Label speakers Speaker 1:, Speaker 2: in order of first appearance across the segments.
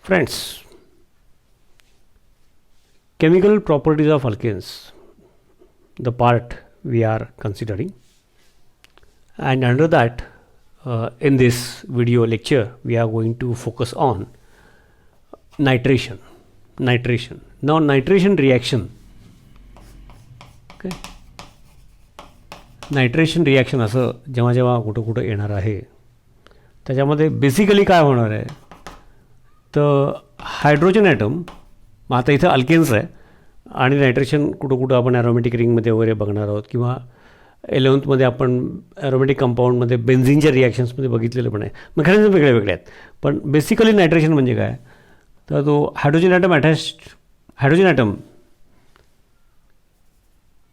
Speaker 1: Friends, chemical properties of alkanes, the part we are considering, and under that, in this video lecture, we are going to focus on nitration. Now, nitration reaction. Okay. Nitration reaction असं जेव्हा जेव्हा कुठं कुठं येणार आहे त्याच्यामध्ये basically काय होणार आहे तर हायड्रोजन ॲटम आता इथं अल्केन्स आहे आणि नायट्रेशन कुठं कुठं आपण ॲरोमॅटिक रिंगमध्ये वगैरे बघणार आहोत किंवा 11th आपण ॲरोमॅटिक कंपाऊंडमध्ये बेन्झिनच्या रिॲक्शन्समध्ये बघितलेलं पण आहे. मेकॅनिझम वेगळे वेगळे आहेत पण बेसिकली नायट्रेशन म्हणजे काय तर तो हायड्रोजन ॲटम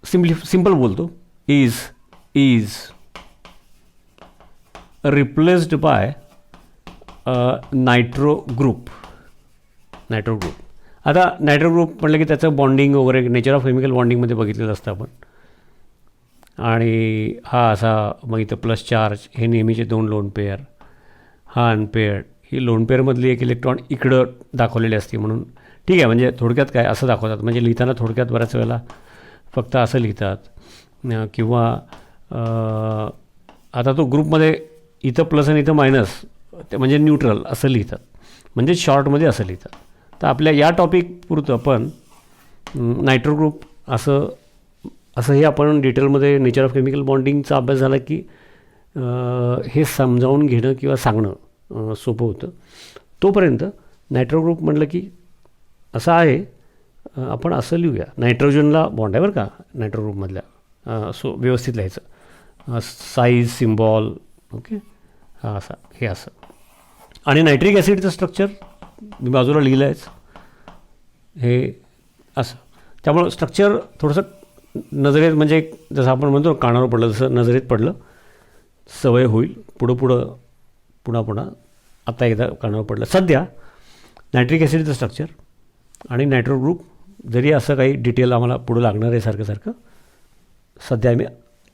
Speaker 1: सिंपल बोलतो is replaced by nitro group. आता नायट्रो ग्रुप म्हटलं की त्याचं बॉन्डिंग वगैरे नेचर ऑफ केमिकल बॉन्डिंगमध्ये बघितलेलं असतं आपण. आणि हा असा मग इथं प्लस चार्ज हे नेहमीचे 2 लोन पेअर, हा अनपेअर्ड, ही लोन पेअरमधली एक इलेक्ट्रॉन इकडं दाखवलेली असते म्हणून ठीक आहे. म्हणजे थोडक्यात काय असं दाखवतात म्हणजे लिहिताना थोडक्यात बऱ्याच वेळेला फक्त असं लिहितात किंवा आता तो ग्रुपमध्ये इथं प्लस आणि इथं मायनस ते म्हणजे न्यूट्रल असं लिहितात म्हणजे शॉर्टमध्ये असं लिहितात. तर आपल्या या टॉपिक पुरतं आपण नायट्रो ग्रुप असंही आपण डिटेलमध्ये नेचर ऑफ केमिकल बॉन्डिंगचा अभ्यास झाला की हे समजावून घेणं किंवा सांगणं सोपं होतं. तोपर्यंत नायट्रो ग्रुप म्हटलं की असं आहे आपण असं लिहूया. नायट्रोजनला बॉन्ड आहे बरं का नायट्रो ग्रुपमधल्या सो व्यवस्थित लिहायचं साईज सिम्बॉल ओके हा असा हे असं. आणि नायट्रिक ॲसिडचं स्ट्रक्चर मी बाजूला लिहिलं आहेच हे असं. त्यामुळं स्ट्रक्चर थोडंसं नजरेत म्हणजे जसं आपण म्हणतो कानावर पडलं जसं नजरेत पडलं सवय होईल पुन्हा आता एकदा कानावर पडलं. सध्या नायट्रिक ॲसिडचं स्ट्रक्चर आणि नायट्रो ग्रुप जरी असं काही डिटेल आम्हाला पुढं लागणार आहे सारखं सध्या आम्ही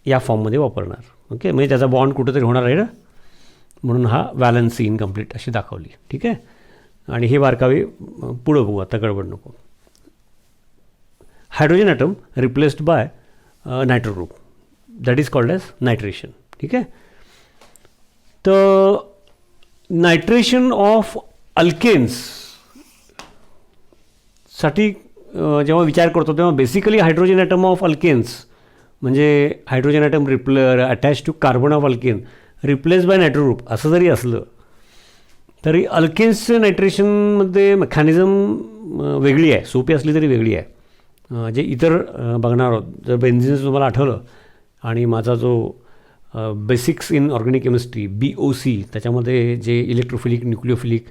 Speaker 1: या फॉर्ममध्ये वापरणार. ओके म्हणजे त्याचा बॉन्ड कुठंतरी होणार आहे ना म्हणून हा व्हॅलन्सी इनकम्प्लीट अशी दाखवली. ठीक आहे. आणि हे बारकावे पुढं बघू आता गडबड नको. Hydrogen atom replaced by nitro group that is called as nitration. ठीक आहे. तर नायट्रेशन ऑफ अल्केन्स साठी जेव्हा विचार करतो तेव्हा basically hydrogen atom of alkanes म्हणजे hydrogen atom attach to carbon of alkane replace by nitro group असं जरी असलं तरी अल्केन्सचं नायट्रेशनमध्ये मेकॅनिझम वेगळी आहे. सोपी असली तरी वेगळी आहे. जे इतर बघणार आहोत जर बेन्झिनचं तुम्हाला आठवलं आणि माझा जो basics in organic chemistry BOC त्याच्यामध्ये जे इलेक्ट्रोफिलिक न्यूक्लिओफिलिक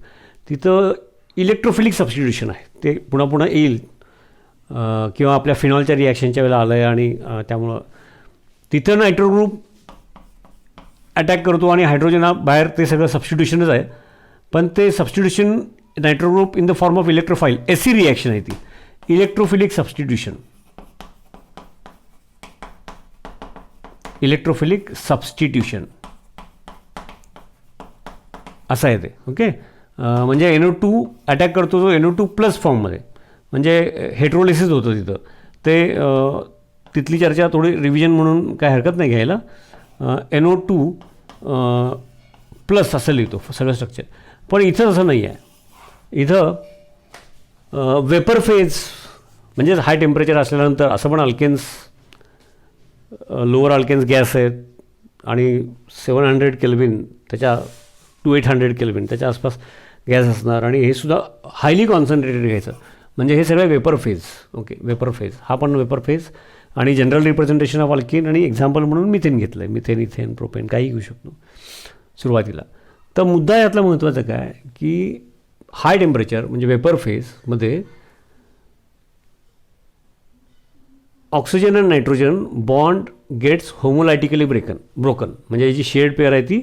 Speaker 1: तिथं इलेक्ट्रोफिलिक सबस्टिट्यूशन आहे ते पुन्हा येईल किंवा आपल्या फिनॉलच्या रिॲक्शनच्या वेळेला आलं आहे आणि त्यामुळं तिथं नायट्रो ग्रुप अटॅक करतो आणि हायड्रोजन हा बाहेर ते सगळं सबस्टिट्यूशनच आहे. पण ते substitution nitro group in the form of इलेक्ट्रोफाईल SC reaction आहे ती इलेक्ट्रोफिलिक सबस्टिट्यूशन असं आहे ते. ओके म्हणजे NO2 अटॅक करतो जो NO2 प्लस फॉर्ममध्ये म्हणजे हेट्रोलिसिस होतं तिथं ते तिथली चर्चा थोडी रिव्हिजन म्हणून काय हरकत नाही घ्यायला. NO2 प्लस असं लिहितो सगळं स्ट्रक्चर. पण इथं असं नाही आहे. इथं वेपर फेज म्हणजे हाय टेम्परेचर असल्यानंतर असं पण अल्केन्स लोअर अल्केन्स गॅस आहेत आणि 700 केल्विन त्याच्या 800 केल्विन त्याच्या आसपास गॅस असणार आणि हे सुद्धा हायली कॉन्सन्ट्रेटेड घ्यायचं म्हणजे हे सगळं vapour phase. Okay vapour phase हा पण वेपर फेज आणि जनरल रिप्रेझेंटेशन ऑफ अल्केन आणि एक्झाम्पल म्हणून मिथेन घेतलं आहे. मिथेन इथेन प्रोपेन काही घेऊ शकतो सुरुवातीला. तर मुद्दा यातला महत्त्वाचा काय की हाय टेम्परेचर म्हणजे वेपर फेजमध्ये ऑक्सिजन आणि nitrogen bond gets homolytically broken म्हणजे जी शेड पेअर आहे ती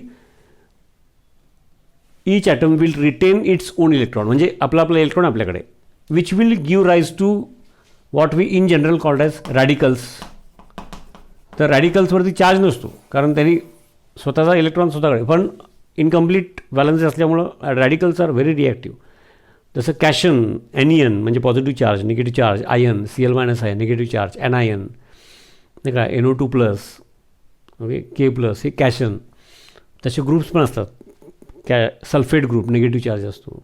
Speaker 1: each atom will retain its own electron म्हणजे आपला इलेक्ट्रॉन आपल्याकडे which will give rise to what we in general called as radicals. तर रॅडिकल्सवरती चार्ज नसतो कारण त्यांनी स्वतःचा इलेक्ट्रॉन स्वतःकडे पण इनकम्प्लीट बॅलन्स असल्यामुळं रॅडिकल्स आर व्हेरी रिॲक्टिव्ह. जसं कॅशन एनियन म्हणजे positive charge, negative charge, ion Cl minus आहे निगेटिव्ह चार्ज, एनआयन नाही का, NO2+, ओके, K+, हे कॅशन. तसे ग्रुप्स पण असतात. सल्फेट ग्रुप निगेटिव्ह चार्ज असतो.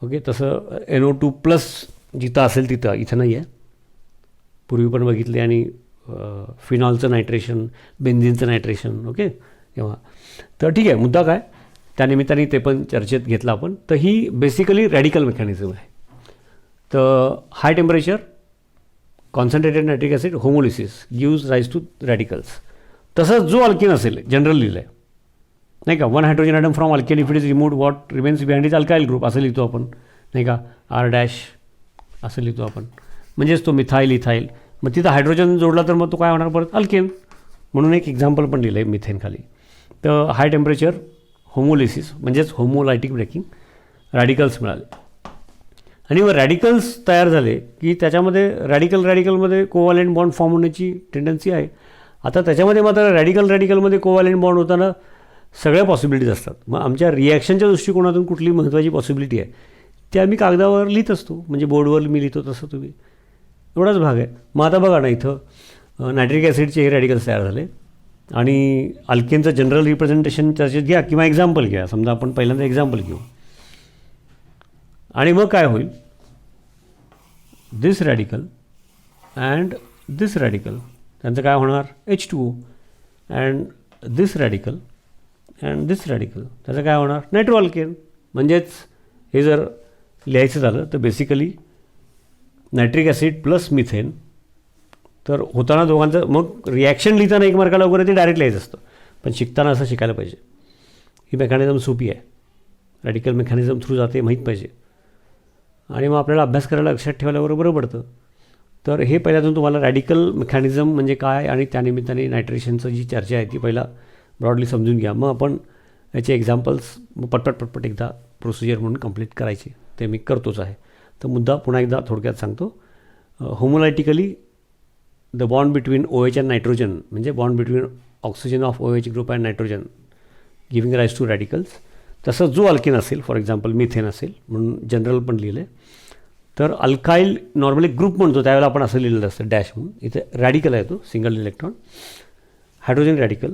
Speaker 1: ओके, तसं NO2+ जिथं असेल तिथं, इथं नाही आहे, पूर्वी पण बघितले. आणि फिनॉलचं नायट्रेशन, बेन्झिनचं नायट्रेशन. ओके, तेव्हा तर ठीक आहे. मुद्दा काय, त्यानिमित्ताने ते पण चर्चेत घेतलं आपण. तर ही बेसिकली रॅडिकल मेकॅनिझम आहे. तर high temperature concentrated nitric acid homolysis gives rise to radicals. तसंच जो अल्केन असेल, जनरल लिहिलं आहे नाही का, 1 hydrogen atom from alkane if it is removed what remains behind is alkyl group असं लिहितो आपण नाही का, R' असं लिहितो आपण. म्हणजेच तो मिथाईल इथाईल. मग तिथं हायड्रोजन जोडला तर मग तो काय होणार परत, अल्केन. म्हणून एक एक्झाम्पल पण दिलं आहे मिथेन खाली. तर हाय टेम्परेचर होमोलिसिस म्हणजेच होमोलायटिक ब्रेकिंग, रॅडिकल्स मिळाले. आणि मग रॅडिकल्स तयार झाले की त्याच्यामध्ये रॅडिकलमध्ये कोव्हॅलेंट बॉन्ड फॉर्म होण्याची टेंडन्सी आहे. आता त्याच्यामध्ये मात्र रॅडिकलमध्ये कोव्हॅलेंट बॉन्ड होताना सगळ्या पॉसिबिलिटीज असतात. मग आमच्या रिॲक्शनच्या दृष्टिकोनातून कुठली महत्त्वाची पॉसिबिलिटी आहे ते आम्ही कागदावर लिहित असतो, म्हणजे बोर्डवर मी लिहितो तसं तुम्ही. एवढाच भाग आहे. मग आता बघा ना, इथं नायट्रिक ॲसिडचे हे रॅडिकल्स तयार झाले आणि अल्केनचं जनरल रिप्रेझेंटेशन चर्चेत घ्या किंवा एक्झाम्पल घ्या. समजा आपण पहिल्यांदा एक्झाम्पल घेऊ आणि मग काय होईल, दिस रॅडिकल अँड दिस रॅडिकल त्यांचं काय होणार, H2O. And this radical and this radical त्याचं काय होणार, नायट्रो अल्केन. म्हणजेच हे जर लिहायचं झालं तर basically nitric acid plus methane. तर होताना दोघांचं मग रिॲक्शन लिहिताना एक मार्काला वगैरे ते डायरेक्ट लिहायचं असतं, पण शिकताना असं शिकायला पाहिजे. ही मेकॅनिझम सोपी आहे, रॅडिकल मेकॅनिझम थ्रू जाते माहीत पाहिजे आणि मग आपल्याला अभ्यास करायला लक्षात ठेवायला वगैरे बरं पडतं. तर हे पहिल्यातून तुम्हाला रॅडिकल मेकॅनिझम म्हणजे काय आणि त्यानिमित्ताने नायट्रेशनचं जी चर्चा आहे ती पहिला ब्रॉडली समजून घ्या. मग आपण याचे एक्झाम्पल्स पटपट एकदा प्रोसिजर म्हणून कंप्लीट करायची, ते मी करतोच आहे. तर मुद्दा पुन्हा एकदा थोडक्यात सांगतो. Homolytically the bond between OH and nitrogen म्हणजे bond between oxygen of OH group and nitrogen giving rise to radicals. तसं जो अल्केन असेल, फॉर एक्झाम्पल मिथेन असेल म्हणून जनरल पण लिहिलं आहे. तर अल्काईल नॉर्मली ग्रुप म्हणतो त्यावेळेला आपण असं लिहिलेलं असतं डॅश म्हणून. इथे रॅडिकल आहे तो सिंगल इलेक्ट्रॉन हायड्रोजन रॅडिकल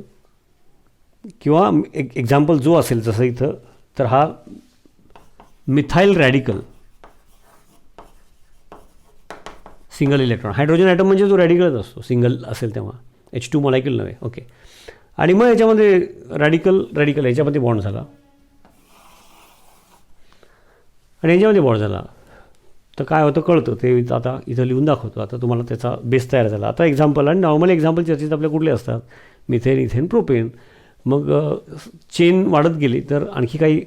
Speaker 1: किंवा एक्झाम्पल जो असेल जसं इथं, तर हा methyl radical single electron. Hydrogen atom म्हणजे जो रॅडिकलच असतो सिंगल असेल तेव्हा, H2 मॉलिक्यूल नव्हे. ओके, आणि मग याच्यामध्ये रॅडिकल याच्यामध्ये बॉन्ड झाला आणि याच्यामध्ये बॉन्ड झाला तर काय होतं कळतं ते आता इथं लिहून दाखवतो. आता तुम्हाला त्याचा बेस तयार झाला. आता एक्झाम्पल आणि नॉर्मल एक्झाम्पल चर्चेत आपल्या कुठले असतात, मिथेन इथेन प्रोपेन. मग चेन वाढत गेली तर आणखी काही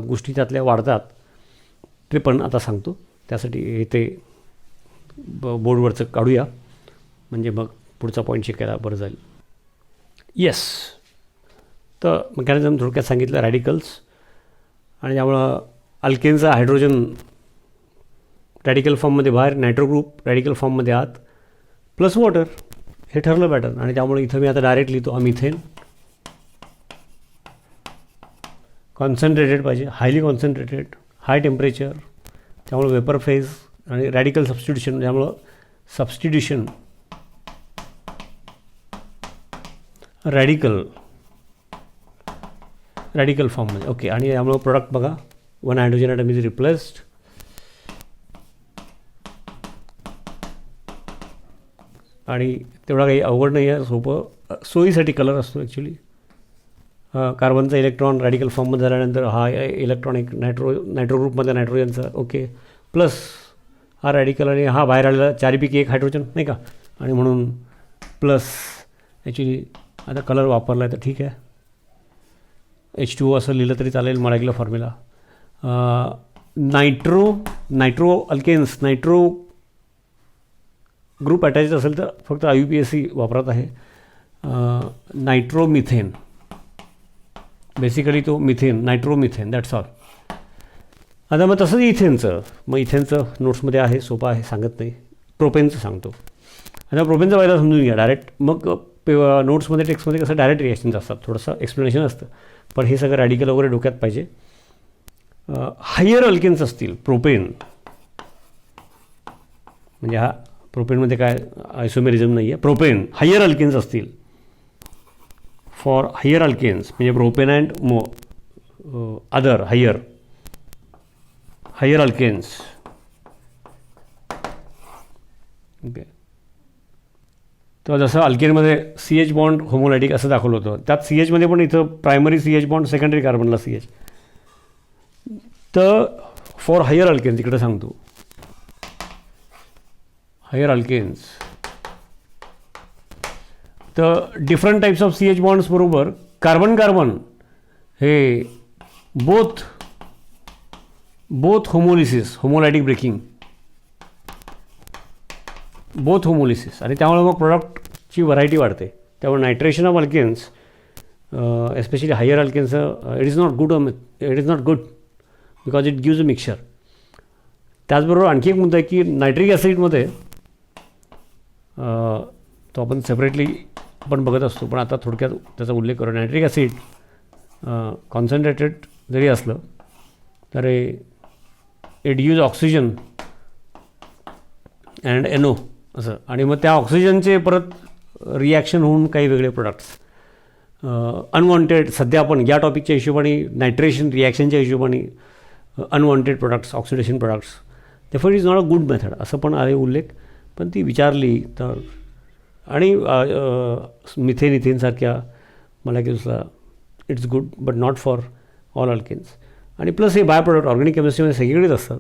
Speaker 1: गोष्टी त्यातल्या वाढतात, ते पण आता सांगतो. त्यासाठी हे ते बोर्डवरचं काढूया म्हणजे मग पुढचा पॉईंट शिकायला बरं जाईल. येस, तर मेकॅनिझम थोडक्यात सांगितलं, रॅडिकल्स. आणि त्यामुळं अल्केनचा हायड्रोजन रॅडिकल फॉर्ममध्ये बाहेर, नायट्रो ग्रुप रॅडिकल फॉर्ममध्ये आत, प्लस वॉटर, हे ठरलं पॅटर्न. आणि त्यामुळे इथं मी आता डायरेक्ट लिहितो मिथेन. कॉन्सन्ट्रेटेड पाहिजे, हायली कॉन्सन्ट्रेटेड, हाय टेम्परेचर, त्यामुळे वेपर फेज आणि रॅडिकल सबस्टिट्यूशन, त्यामुळं सबस्टिट्यूशन रॅडिकल फॉर्ममध्ये. ओके, आणि यामुळं प्रोडक्ट बघा, 1 हायड्रोजन ॲटम इज रिप्लेस्ड आणि तेवढा काही अवघड नाही आहे, सोपं. सोयीसाठी कलर असतो ॲक्च्युली. कार्बनचा इलेक्ट्रॉन रॅडिकल फॉर्ममध्ये झाल्यानंतर हा इलेक्ट्रॉन एक नायट्रो ग्रुपमधल्या नायट्रोजनचा, ओके, प्लस हा रॅडिकल आणि हा बाहेर आलेला चारीपैकी एक हायड्रोजन नाही का, आणि म्हणून प्लस. ॲक्च्युली आता कलर वापरला आहे तर ठीक आहे, H2O असं लिहिलं तरी चालेल molecular formula. Nitro alkanes, nitro group attach असेल तर फक्त IUPAC वापरत आहे. नायट्रोमिथेन, बेसिकली तो मिथेन, नायट्रोमिथेन, दॅट्स ऑल. आता मग तसंच इथेनचं नोट्समध्ये आहे, सोपं आहे, सांगत नाही. प्रोपेनचं सांगतो. आता प्रोपेनचं पहिला समजून घ्या डायरेक्ट, मग नोट्समध्ये टेक्स्टमध्ये कसं डायरेक्ट रिॲक्शन्स असतात, थोडंसं एक्सप्लेनेशन असतं, पण हे सगळं रॅडिकल वगैरे डोक्यात पाहिजे. हायर अल्केन्स असतील, प्रोपेन म्हणजे हा प्रोपेनमध्ये काय आयसोमेरिझम नाही आहे, प्रोपेन हायर अल्केन्स असतील, फॉर हायर अल्केन्स म्हणजे propane and other higher alkanes. Okay, तर जसं अल्केनमध्ये CH बॉन्ड होमोलायटिक असं दाखवलं होतं, त्यात CHमध्ये पण इथं प्रायमरी CH बॉन्ड, सेकंडरी कार्बनला CH. तर फॉर हायर अल्केन्स तिकडे सांगतो, हायर अल्केन्स तर different types of CH bonds बरोबर कार्बन कार्बन हे both homolysis, homolytic breaking, both homolysis, आणि त्यामुळे मग प्रोडक्टची व्हरायटी वाढते. त्यामुळे nitration of alkanes especially higher alkanes it is not good because it gives a mixture. त्याचबरोबर आणखी एक मुद्दा आहे की नायट्रिक ॲसिडमध्ये तो आपण सेपरेटली आपण बघत असतो, पण आता थोडक्यात त्याचा उल्लेख करू. नायट्रिक ॲसिड कॉन्सन्ट्रेटेड जरी असलं तरी it use oxygen and NO असं, आणि मग त्या ऑक्सिजनचे परत रिॲक्शन होऊन काही वेगळे प्रोडक्ट्स अनवॉन्टेड, सध्या आपण या टॉपिकच्या हिशोबाने नायट्रेशन रिॲक्शनच्या हिशोबाने unwanted products, oxidation products, therefore is not a good method असं पण आहे उल्लेख. पण ती विचारली तर, आणि मिथेन इथेनसारख्या मॉलिक्युल्सला it's good but not for all alkanes. आणि प्लस हे बाय प्रोडक्ट ऑर्गॅनिक केमिस्ट्रीमध्ये सगळीकडेच असतात,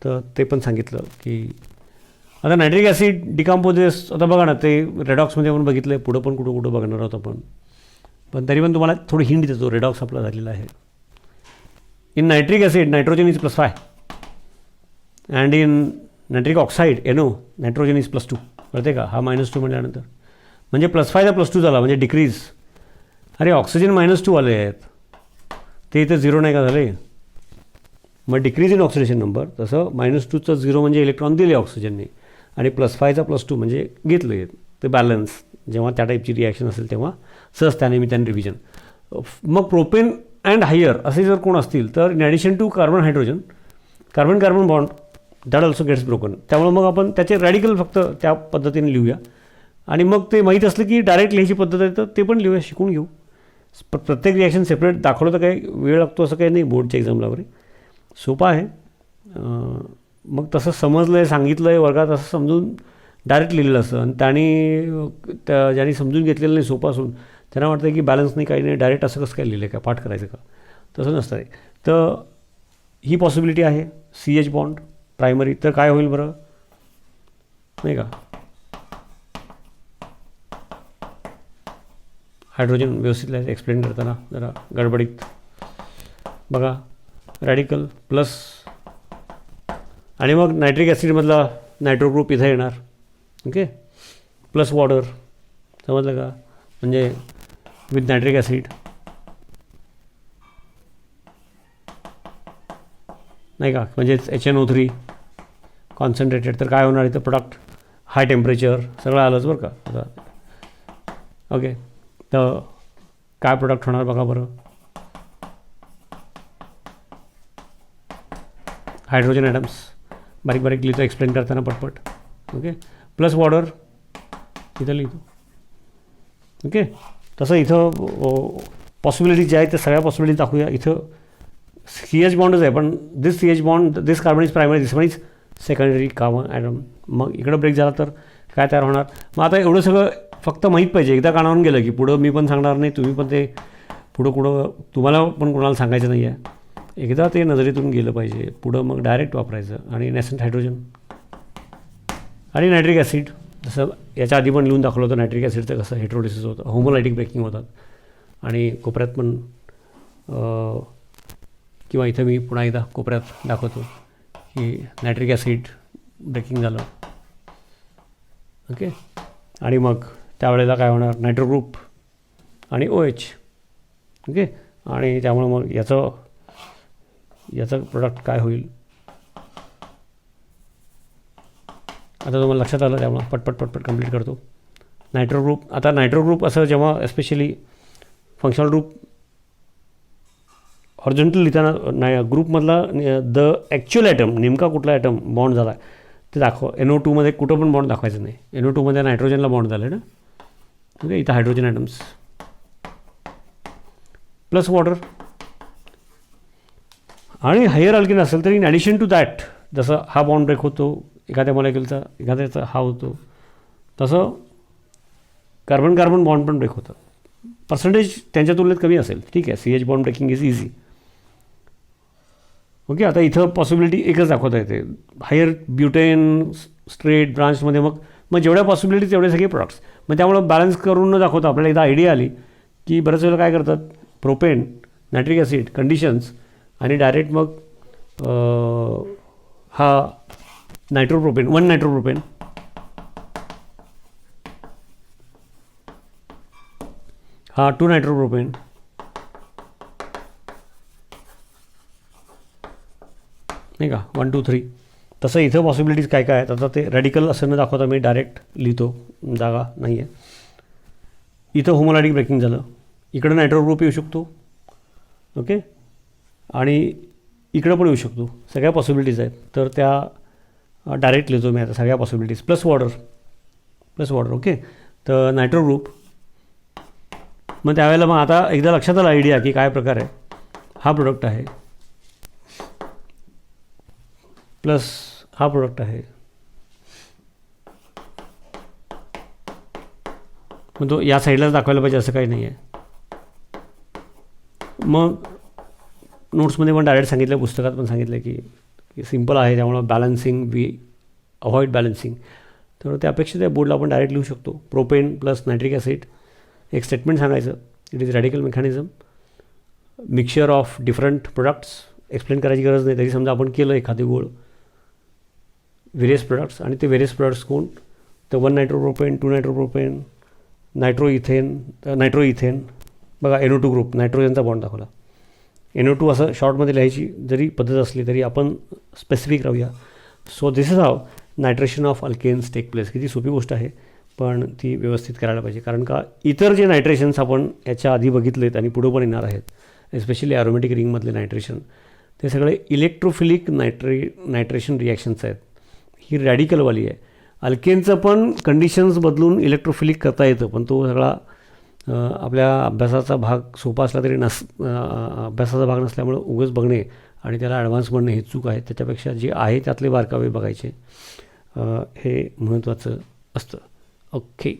Speaker 1: तर ते पण सांगितलं की आता नायट्रिक ॲसिड डिकम्पोजेस, आता बघा ना ते रेडॉक्समध्ये आपण बघितलं आहे, पुढं पण कुठं बघणार आहोत आपण, पण तरी पण तुम्हाला थोडी हिंट देतो. रेडॉक्स आपला झालेला आहे. In nitric acid nitrogen is +5 and in nitric oxide NO nitrogen is +2. कळते का? हा -2 म्हटल्यानंतर म्हणजे +5 +2 झाला म्हणजे डिक्रीज. अरे ऑक्सिजन -2 आले आहेत, ते इथं 0 नाही का झाले, मग डिक्रीज इन ऑक्सिडेशन नंबर. तसं -2चं 0 म्हणजे इलेक्ट्रॉन दिले ऑक्सिजनने, आणि +5चा +2 म्हणजे घेतलं ते बॅलन्स. जेव्हा त्या टाईपची रिॲक्शन असेल तेव्हा सहज त्यानिमित्ताने रिव्हिजन. मग प्रोपेन अँड हायर असे जर कोण असतील तर in addition to carbon hydrogen, carbon carbon bond that also gets broken. त्यामुळे मग आपण त्याचे रॅडिकल फक्त त्या पद्धतीने लिहूया, आणि मग ते माहीत असलं की डायरेक्ट लिहायची पद्धत आहे तर ते पण लिहूया, शिकून घेऊ. प्रत्येक रिॲक्शन सेपरेट दाखवलं तर काही वेळ लागतो असं काही नाही, बोर्डच्या एक्झामला वगैरे सोपं आहे. मग तसं समजलं आहे, सांगितलं आहे वर्गात, असं समजून डायरेक्ट लिहिलेलं असतं, आणि ज्यांनी समजून घेतलेलं नाही सोपं असून त्यांना वाटतं की बॅलन्स नाही, काही नाही, डायरेक्ट असं कसं काय लिहिलं का, पाठ करायचं का, तसं नसतं आहे. तर ही पॉसिबिलिटी आहे. CH बॉन्ड प्रायमरी तर काय होईल बरं, नाही का, हायड्रोजन व्यवस्थित एक्सप्लेन करताना जरा गडबडीत बघा, रॅडिकल प्लस, आणि मग नायट्रिक ॲसिडमधला नायट्रो ग्रुप इथं येणार. ओके, प्लस वॉटर, समजलं का, म्हणजे विथ नायट्रिक ॲसिड, नाही का, म्हणजेच HNO3 कॉन्सन्ट्रेटेड. तर काय होणार इथं प्रोडक्ट, हाय टेम्परेचर सगळं आलंच बरं का आता. ओके, तर काय प्रोडक्ट होणार बघा बरं, हायड्रोजन ॲटम्स, बारीक बारीक लिहितो एक्सप्लेन करताना पटपट. ओके, प्लस वॉटर इथं लिहितो. ओके, तसं इथं पॉसिबिलिटी ज्या आहेत त्या सगळ्या पॉसिबिलिटी दाखवूया. इथं CH बॉन्डच आहे, पण this CH bond, this carbon is primary, this one is secondary carbon atom. मग इकडं ब्रेक झाला तर काय तयार होणार. मग आता एवढं सगळं फक्त माहीत पाहिजे, एकदा कानावरून गेलं की पुढं मी पण सांगणार नाही, तुम्ही पण ते पुढं तुम्हाला पण कोणाला सांगायचं नाही आहे. एकदा ते नजरेतून गेलं पाहिजे, पुढं मग डायरेक्ट वापरायचं. आणि नॅसेंट हायड्रोजन आणि नायट्रिक ॲसिड, जसं याच्या आधी पण लिहून दाखवलं होतं नायट्रिक ॲसिडचं कसं हेट्रोलिसिस होतं, होमोलायटिक ब्रेकिंग होतात. आणि कोपऱ्यात पण किंवा इथं मी पुन्हा एकदा कोपऱ्यात दाखवतो की नायट्रिक ॲसिड ब्रेकिंग झालं. ओके, आणि मग त्यावेळेला काय होणार, नायट्रो ग्रुप आणि OH. ओके, आणि त्यामुळे मग याचं प्रोडक्ट काय होईल आता तुम्हाला लक्षात आलं, त्यामुळे पटपट कंप्लीट करतो. नायट्रो ग्रुप, आता नायट्रो ग्रुप असं जेव्हा एस्पेशली फंक्शनल ग्रुप हॉरिझॉन्टल लिहिताना नाही ग्रुपमधला द ॲक्च्युअल ॲटम नेमका कुठला ॲटम बॉन्ड झाला आहे ते दाखव. NO2मध्ये कुठं पण बॉन्ड दाखवायचं नाही. NO2मध्ये नायट्रोजनला बॉन्ड झालं आहे ना. ओके, इथं हायड्रोजन ॲटम्स प्लस वॉटर. आणि हायर अल्केन असेल तर इन ॲडिशन टू दॅट, जसं हा बॉन्ड ब्रेक होतो एखाद्या मॉलिक्युलचा, एखाद्याचा हा होतो, तसं कार्बन कार्बन बॉन्ड पण ब्रेक होतं. पर्सेंटेज त्यांच्या तुलनेत कमी असेल, ठीक आहे. CH bond breaking is easy. Okay, आता इथं पॉसिबिलिटी एकच दाखवता येते. हायर ब्युटेन स्ट्रेट ब्रांचमध्ये मग जेवढ्या पॉसिबिलिटी तेवढे सगळे प्रोडक्ट्स. मग त्यामुळं बॅलन्स करून न दाखवता आपल्याला एकदा आयडिया आली की बऱ्याच वेळेला काय करतात, प्रोपेन, नायट्रिक ॲसिड, कंडिशन्स आणि डायरेक्ट मग हा नायट्रोप्रोपेन, 1 नायट्रोप्रोपेन, हा 2 नायट्रोप्रोपेन, नाही का, 1 2 3. तसं इथं पॉसिबिलिटीज काय काय आहेत. आता ते रॅडिकल असं न दाखवता मी डायरेक्ट लिहितो, जागा नाही आहे. इथं होमोलायटिक ब्रेकिंग झालं, इकडं नायट्रो ग्रुप येऊ शकतो. ओके, आणि इकडं पण येऊ शकतो. सगळ्या पॉसिबिलिटीज आहेत, तर त्या डायरेक्ट लिहितो मी आता सगळ्या पॉसिबिलिटीज. Plus water. ओके, तर नायट्रो ग्रुप. मग त्यावेळेला मग आता एकदा लक्षात आलं आयडिया की काय प्रकार आहे. हा प्रोडक्ट आहे प्लस हा प्रोडक्ट आहे. मग तो या साईडलाच दाखवायला पाहिजे असं काही नाही आहे. मग नोट्समध्ये पण डायरेक्ट सांगितलं, पुस्तकात पण सांगितलं की सिम्पल आहे, त्यामुळं बॅलन्सिंग वी अवॉइड बॅलन्सिंग. त्यामुळे त्या अपेक्षित आहे बोर्डला आपण डायरेक्ट लिहू शकतो. प्रोपेन प्लस नायट्रिक ॲसिड, एक स्टेटमेंट सांगायचं, it is radical mechanism, mixture of different products. Explain करायची गरज नाही. तरी समजा आपण केलं एखादी गोळ, व्हेरियस प्रोडक्ट्स, आणि ते व्हेरियस प्रोडक्ट्स कोण, तर 1 नायट्रोप्रोपेन, 2 नायट्रोप्रोपेन, नायट्रो इथेन. बघा NO2 ग्रुप, नायट्रोजनचा बॉन्ड दाखवला. NO2 असं शॉर्टमध्ये लिहायची जरी पद्धत असली तरी आपण स्पेसिफिक राहूया. So this is how nitration of alkanes take place. किती सोपी गोष्ट आहे, पण ती व्यवस्थित करायला पाहिजे. कारण का इतर जे नायट्रेशन्स आपण याच्या आधी बघितलेत आणि पुढं पण येणार आहेत, एस्पेशली ॲरोमॅटिक रिंगमधले नायट्रेशन, ते सगळे इलेक्ट्रोफिलिक नायट्रेशन रिॲक्शन्स आहेत. ही रॅडिकलवाली आहे. अल्केनचं पण कंडिशन्स बदलून इलेक्ट्रोफिलिक करता येतं, पण तो सगळा आपल्या अभ्यासाचा भाग सोपा असला तरी अभ्यासाचा भाग नसल्यामुळं उगाच बघणे आणि त्याला ॲडव्हान्स म्हणणे हे चूक आहे. त्याच्यापेक्षा जे आहे त्यातले बारकावे बघायचे, हे महत्त्वाचं असतं. ओके.